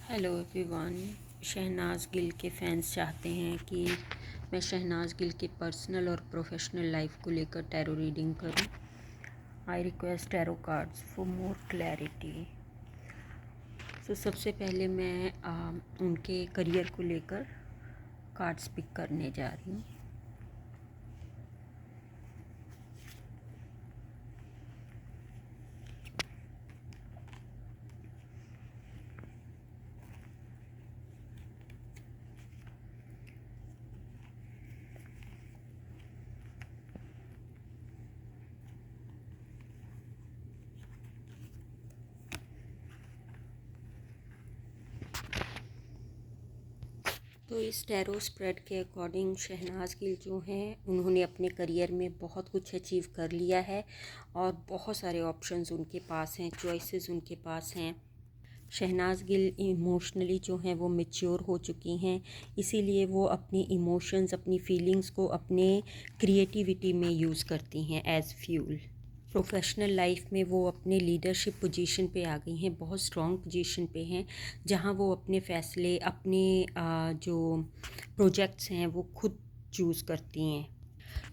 Hello everyone. Shehnaaz Gill के fans चाहते हैं कि मैं शहनाज गिल के पर्सनल और प्रोफेशनल लाइफ को लेकर टैरो रीडिंग करूं। I request tarot cards for more clarity. सबसे पहले मैं उनके करियर को लेकर कार्ड्स पिक करने जा रही हूँ। तो इस टैरो स्प्रेड के अकॉर्डिंग शहनाज गिल जो हैं उन्होंने अपने करियर में बहुत कुछ अचीव कर लिया है और बहुत सारे ऑप्शंस उनके पास हैं, चॉइसेस उनके पास हैं। शहनाज गिल इमोशनली जो हैं वो मैच्योर हो चुकी हैं, इसीलिए वो अपनी इमोशंस, अपनी फीलिंग्स को अपने क्रिएटिविटी में यूज़ करती हैं एज़ फ्यूल। प्रोफेशनल लाइफ में वो अपने लीडरशिप पोजीशन पे आ गई हैं, बहुत स्ट्रॉन्ग पोजीशन पे हैं, जहां वो अपने फ़ैसले, अपने जो प्रोजेक्ट्स हैं वो खुद चूज़ करती हैं।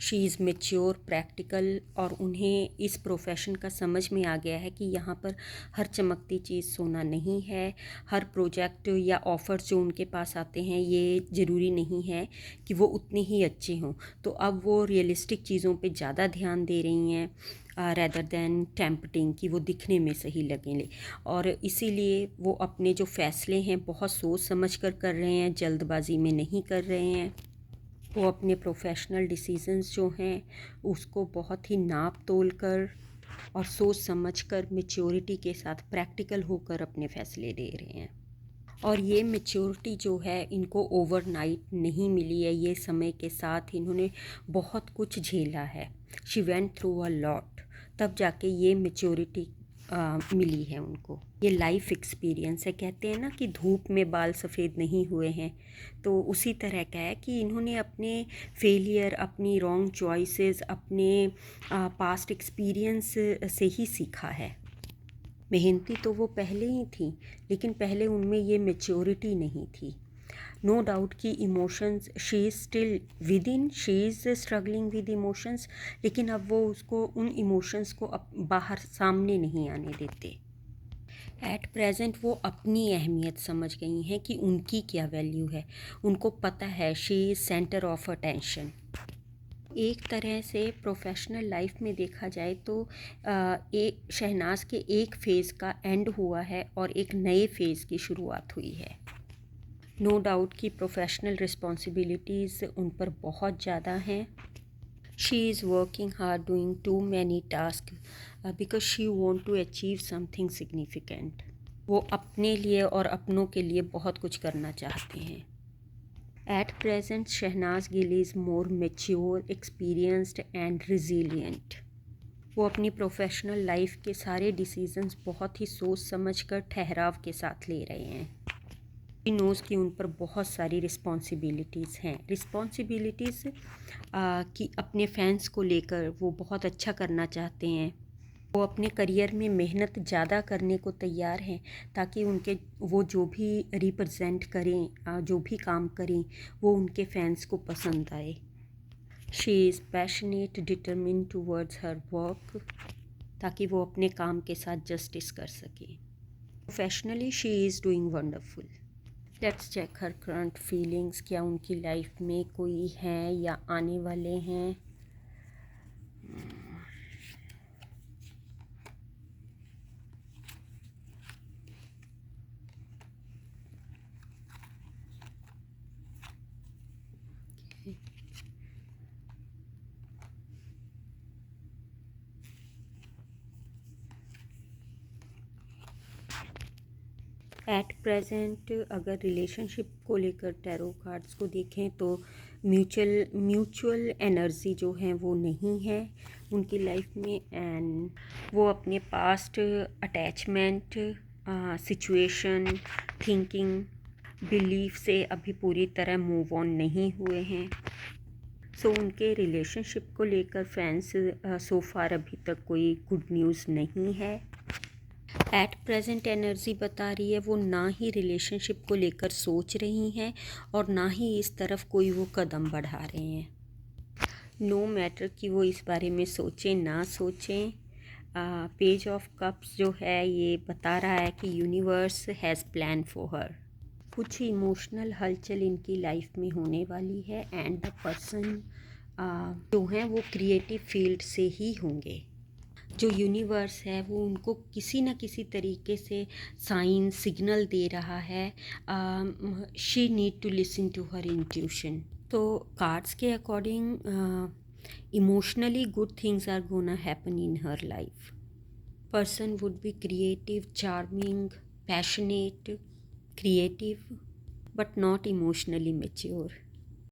शी इज़ मेच्योर, प्रैक्टिकल, और उन्हें इस प्रोफेशन का समझ में आ गया है कि यहाँ पर हर चमकती चीज़ सोना नहीं है। हर प्रोजेक्ट या ऑफ़र्स जो उनके पास आते हैं ये ज़रूरी नहीं है कि वो उतने ही अच्छे हों। तो अब वो रियलिस्टिक चीज़ों पे ज़्यादा ध्यान दे रही हैं रैदर दैन टेम्पटिंग, कि वो दिखने में सही लगें। और इसीलिए वो अपने जो फ़ैसले हैं बहुत सोच समझ कर रहे हैं, जल्दबाजी में नहीं कर रहे हैं। वो अपने प्रोफेशनल डिसीजंस जो हैं उसको बहुत ही नाप तोल कर और सोच समझ कर मैच्योरिटी के साथ प्रैक्टिकल होकर अपने फ़ैसले ले रहे हैं। और ये मैच्योरिटी जो है इनको ओवरनाइट नहीं मिली है, ये समय के साथ इन्होंने बहुत कुछ झेला है। She went through a lot, तब जाके ये मैच्योरिटी मिली है उनको। ये लाइफ एक्सपीरियंस है। कहते हैं ना कि धूप में बाल सफ़ेद नहीं हुए हैं, तो उसी तरह का है कि इन्होंने अपने फेलियर, अपनी रॉन्ग चॉइसेस, अपने पास्ट एक्सपीरियंस से ही सीखा है। मेहनती तो वो पहले ही थी, लेकिन पहले उनमें ये मैच्योरिटी नहीं थी। नो डाउट कि emotions, she is still with in, she is struggling with emotions, लेकिन अब वो उसको, उन इमोशंस को बाहर सामने नहीं आने देते। एट प्रेजेंट वो अपनी अहमियत समझ गई हैं कि उनकी क्या वैल्यू है। उनको पता है she is centre of attention. एक तरह से प्रोफेशनल लाइफ में देखा जाए तो एक शहनाज के एक फ़ेज़ का एंड हुआ है और एक नए फ़ेज़ की शुरुआत हुई है। नो डाउट कि प्रोफेशनल रिस्पॉन्सिबिलिटीज़ उन पर बहुत ज़्यादा हैं। She is working hard, doing too many task because she want to achieve something significant. वो अपने लिए और अपनों के लिए बहुत कुछ करना चाहते हैं। At present, Shehnaaz Gill is more mature, experienced and resilient. वो अपनी प्रोफेशनल लाइफ के सारे डिसीजंस बहुत ही सोच समझ कर ठहराव के साथ ले रहे हैं। शी नोज़ कि उन पर बहुत सारी रिस्पॉन्सिबिलिटीज़ हैं। रिस्पॉन्सिबिलिटीज़ कि अपने फैंस को लेकर वो बहुत अच्छा करना चाहते हैं। वो अपने करियर में मेहनत ज़्यादा करने को तैयार हैं, ताकि उनके, वो जो भी रिप्रेजेंट करें, जो भी काम करें, वो उनके फैंस को पसंद आए। She is passionate, determined towards her work, ताकि वो अपने काम के साथ जस्टिस कर सकें। Professionally she is doing wonderful. Let's check her current feelings. क्या उनकी लाइफ में कोई हैं या आने वाले हैं? एट प्रेजेंट अगर रिलेशनशिप को लेकर टैरो कार्ड्स को देखें तो म्यूचुअल एनर्जी जो है वो नहीं है उनकी लाइफ में। एंड वो अपने past attachment, situation, thinking, belief से अभी पूरी तरह मूव ऑन नहीं हुए हैं। उनके रिलेशनशिप को लेकर फैंस सो फार अभी तक कोई गुड न्यूज़ नहीं है। एट प्रेजेंट एनर्जी बता रही है वो ना ही रिलेशनशिप को लेकर सोच रही हैं और ना ही इस तरफ कोई वो कदम बढ़ा रहे हैं। नो मैटर कि वो इस बारे में सोचें ना सोचें, पेज ऑफ कप्स जो है ये बता रहा है कि universe has plan for her. कुछ इमोशनल हलचल इनकी लाइफ में होने वाली है एंड द पर्सन जो हैं वो क्रिएटिव फील्ड से ही होंगे। जो यूनिवर्स है वो उनको किसी न किसी तरीके से साइन सिग्नल दे रहा है। She need to listen to her intuition. तो कार्ड्स के according emotionally good things are gonna happen in her life. Person would be creative, charming, passionate, creative but not emotionally mature.